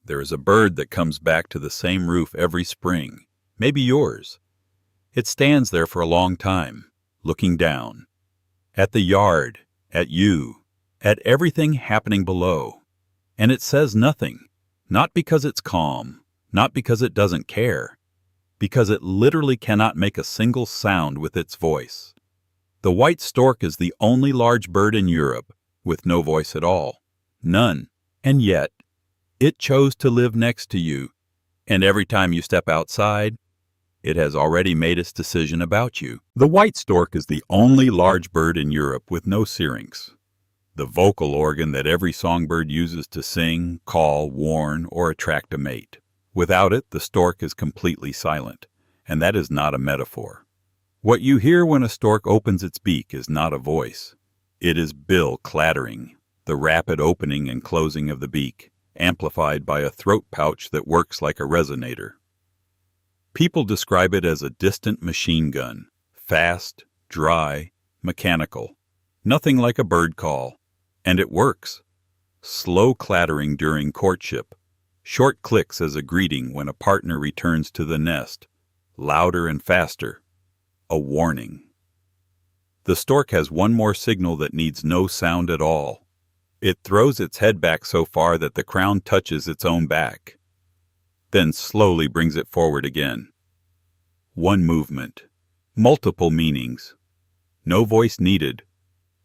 There is a bird that comes back to the same roof every spring, maybe yours. It stands there for a long time, looking down. At the yard, at you, at everything happening below. And it says nothing, not because it's calm, not because it doesn't care, because it literally cannot make a single sound with its voice. The white stork is the only large bird in Europe with no voice at all. None. And yet, it chose to live next to you, and every time you step outside, it has already made its decision about you. The white stork is the only large bird in Europe with no syrinx, the vocal organ that every songbird uses to sing, call, warn, or attract a mate. Without it, the stork is completely silent, and that is not a metaphor. What you hear when a stork opens its beak is not a voice. It is bill clattering, the rapid opening and closing of the beak, amplified by a throat pouch that works like a resonator. People describe it as a distant machine gun, fast, dry, mechanical, nothing like a bird call. And it works. Slow clattering during courtship, short clicks as a greeting when a partner returns to the nest, louder and faster, a warning. The stork has one more signal that needs no sound at all. It throws its head back so far that the crown touches its own back, then slowly brings it forward again. One movement, multiple meanings. No voice needed.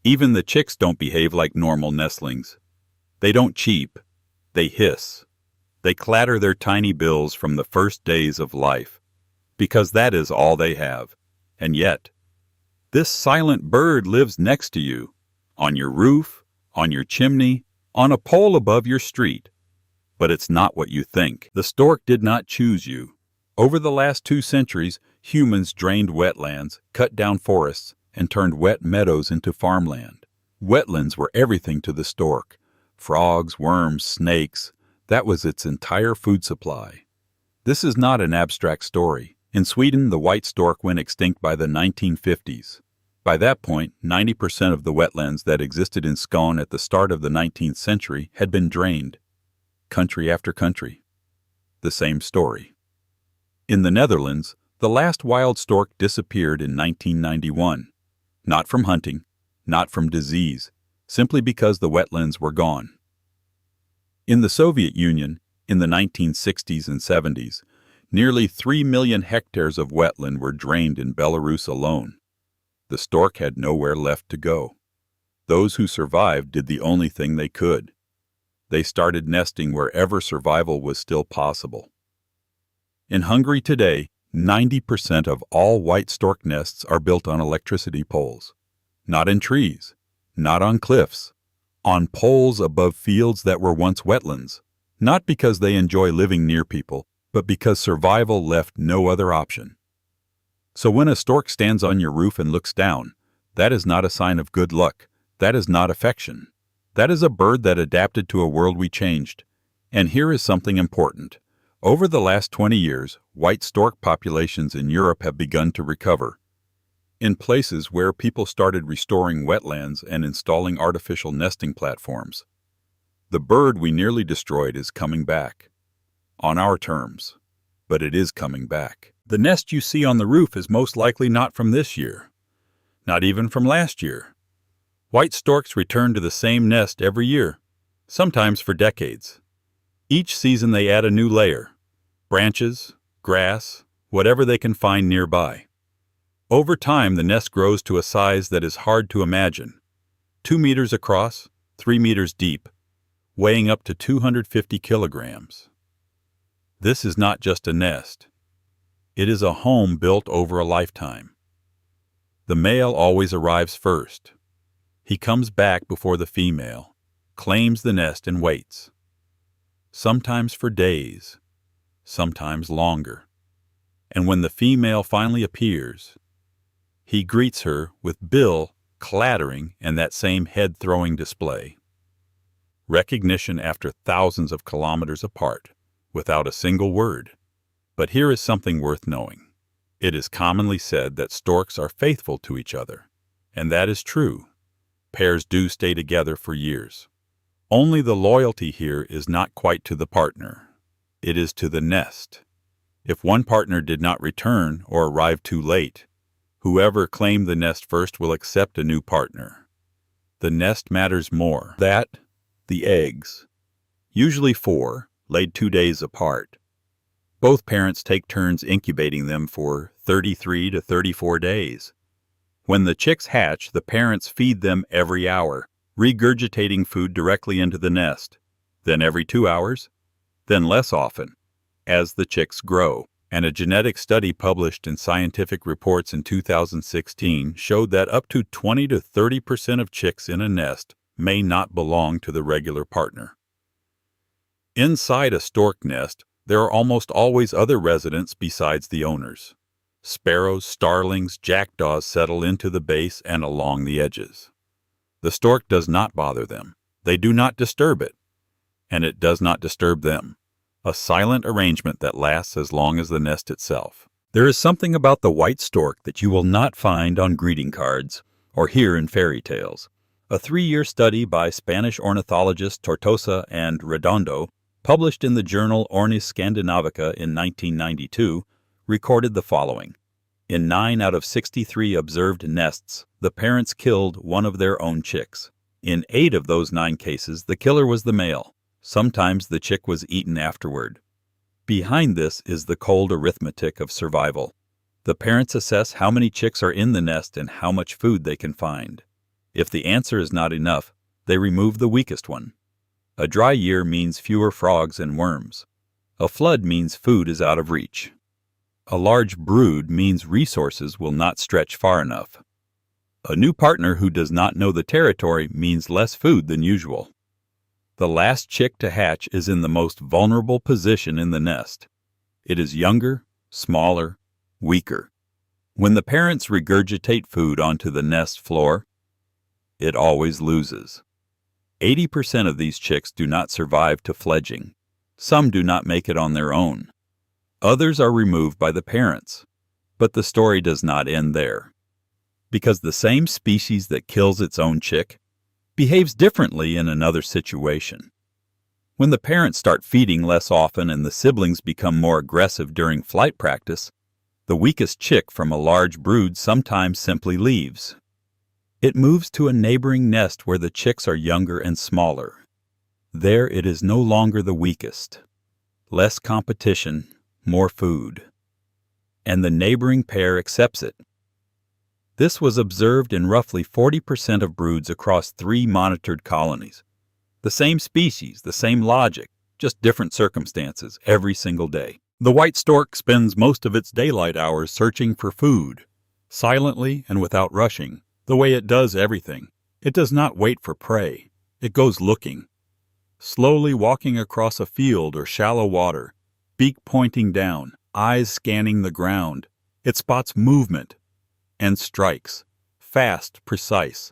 Even the chicks don't behave like normal nestlings. They don't cheep. They hiss. They clatter their tiny bills from the first days of life, because that is all they have. And yet, this silent bird lives next to you, on your roof, on your chimney, on a pole above your street. But it's not what you think. The stork did not choose you. Over the last 2 centuries, humans drained wetlands, cut down forests, and turned wet meadows into farmland. Wetlands were everything to the stork. Frogs, worms, snakes, that was its entire food supply. This is not an abstract story. In Sweden, the white stork went extinct by the 1950s. By that point, 90% of the wetlands that existed in Skåne at the start of the 19th century had been drained. Country after country. The same story. In the Netherlands, the last wild stork disappeared in 1991. Not from hunting, not from disease, simply because the wetlands were gone. In the Soviet Union, in the 1960s and 70s, nearly 3 million hectares of wetland were drained in Belarus alone. The stork had nowhere left to go. Those who survived did the only thing they could. They started nesting wherever survival was still possible. In Hungary today, 90% of all white stork nests are built on electricity poles. Not in trees, not on cliffs, on poles above fields that were once wetlands, not because they enjoy living near people, but because survival left no other option. So when a stork stands on your roof and looks down, that is not a sign of good luck. That is not affection. That is a bird that adapted to a world we changed. And here is something important. Over the last 20 years, white stork populations in Europe have begun to recover. In places where people started restoring wetlands and installing artificial nesting platforms. The bird we nearly destroyed is coming back. On our terms. But it is coming back. The nest you see on the roof is most likely not from this year. Not even from last year. White storks return to the same nest every year, sometimes for decades. Each season they add a new layer. Branches, grass, whatever they can find nearby. Over time, the nest grows to a size that is hard to imagine. 2 meters across, 3 meters deep, weighing up to 250 kilograms. This is not just a nest. It is a home built over a lifetime. The male always arrives first. He comes back before the female, claims the nest and waits. Sometimes for days. Sometimes longer. And when the female finally appears, he greets her with bill clattering and that same head-throwing display. Recognition after thousands of kilometers apart, without a single word. But here is something worth knowing. It is commonly said that storks are faithful to each other, and that is true. Pairs do stay together for years. Only the loyalty here is not quite to the partner, It is to the nest. If one partner did not return or arrive too late, whoever claimed the nest first will accept a new partner. The nest matters more than the eggs, usually 4, laid 2 days apart. Both parents take turns incubating them for 33 to 34 days. When the chicks hatch, the parents feed them every hour, regurgitating food directly into the nest, then every 2 hours, then less often, as the chicks grow. And a genetic study published in Scientific Reports in 2016 showed that up to 20 to 30% of chicks in a nest may not belong to the regular partner. Inside a stork nest, there are almost always other residents besides the owners. Sparrows, starlings, jackdaws settle into the base and along the edges. The stork does not bother them. They do not disturb it, and it does not disturb them. A silent arrangement that lasts as long as the nest itself. There is something about the white stork that you will not find on greeting cards or hear in fairy tales. A 3-year study by Spanish ornithologists Tortosa and Redondo, published in the journal Ornis Scandinavica in 1992, recorded the following. In 9 out of 63 observed nests, the parents killed one of their own chicks. In 8 of those 9 cases, the killer was the male. Sometimes the chick was eaten afterward. Behind this is the cold arithmetic of survival. The parents assess how many chicks are in the nest and how much food they can find. If the answer is not enough, they remove the weakest one. A dry year means fewer frogs and worms. A flood means food is out of reach. A large brood means resources will not stretch far enough. A new partner who does not know the territory means less food than usual. The last chick to hatch is in the most vulnerable position in the nest. It is younger, smaller, weaker. When the parents regurgitate food onto the nest floor, it always loses. 80% of these chicks do not survive to fledging. Some do not make it on their own. Others are removed by the parents. But the story does not end there. Because the same species that kills its own chick behaves differently in another situation. When the parents start feeding less often and the siblings become more aggressive during flight practice, the weakest chick from a large brood sometimes simply leaves. It moves to a neighboring nest where the chicks are younger and smaller. There it is no longer the weakest. Less competition, more food. And the neighboring pair accepts it. This was observed in roughly 40% of broods across 3 monitored colonies. The same species, the same logic, just different circumstances every single day. The white stork spends most of its daylight hours searching for food, silently and without rushing, the way it does everything. It does not wait for prey. It goes looking. Slowly walking across a field or shallow water, beak pointing down, eyes scanning the ground, it spots movement and strikes, fast, precise.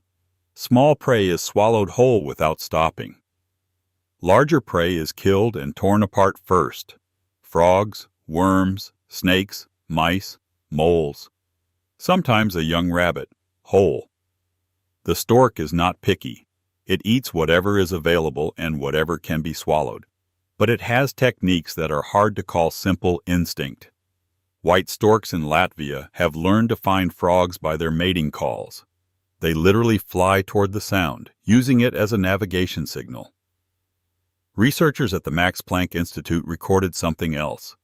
Small prey is swallowed whole without stopping. Larger prey is killed and torn apart first. Frogs, worms, snakes, mice, moles. Sometimes a young rabbit, whole. The stork is not picky. It eats whatever is available and whatever can be swallowed. But it has techniques that are hard to call simple instinct. White storks in Latvia have learned to find frogs by their mating calls. They literally fly toward the sound, using it as a navigation signal. Researchers at the Max Planck Institute recorded something else.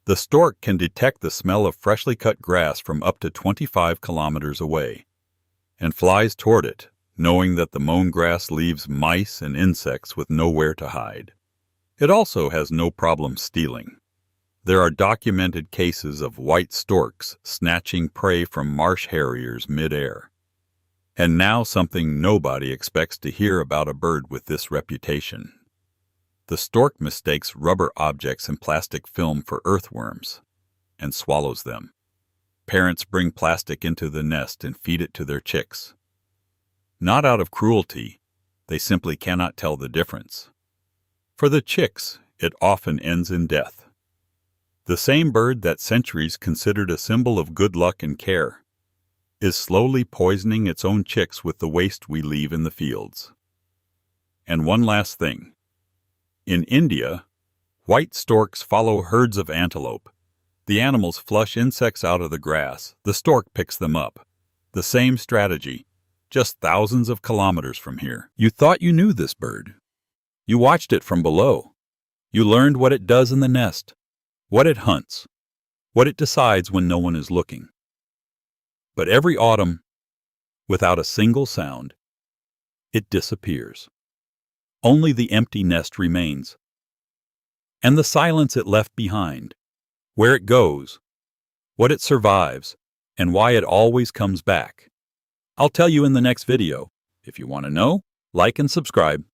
The stork can detect the smell of freshly cut grass from up to 25 kilometers away, and flies toward it, knowing that the mown grass leaves mice and insects with nowhere to hide. It also has no problem stealing. There are documented cases of white storks snatching prey from marsh harriers mid-air. And now something nobody expects to hear about a bird with this reputation. The stork mistakes rubber objects and plastic film for earthworms and swallows them. Parents bring plastic into the nest and feed it to their chicks. Not out of cruelty, they simply cannot tell the difference. For the chicks, it often ends in death. The same bird that centuries considered a symbol of good luck and care is slowly poisoning its own chicks with the waste we leave in the fields. And one last thing. In India, White storks follow herds of antelope. The animals flush insects out of the grass. The stork picks them up. The same strategy, just thousands of kilometers from here. You thought you knew this bird. You watched it from below. You learned what it does in the nest, what it hunts, what it decides when no one is looking. But every autumn, without a single sound, it disappears. Only the empty nest remains, and the silence it left behind, where it goes, what it survives, and why it always comes back. I'll tell you in the next video. If you want to know, like and subscribe.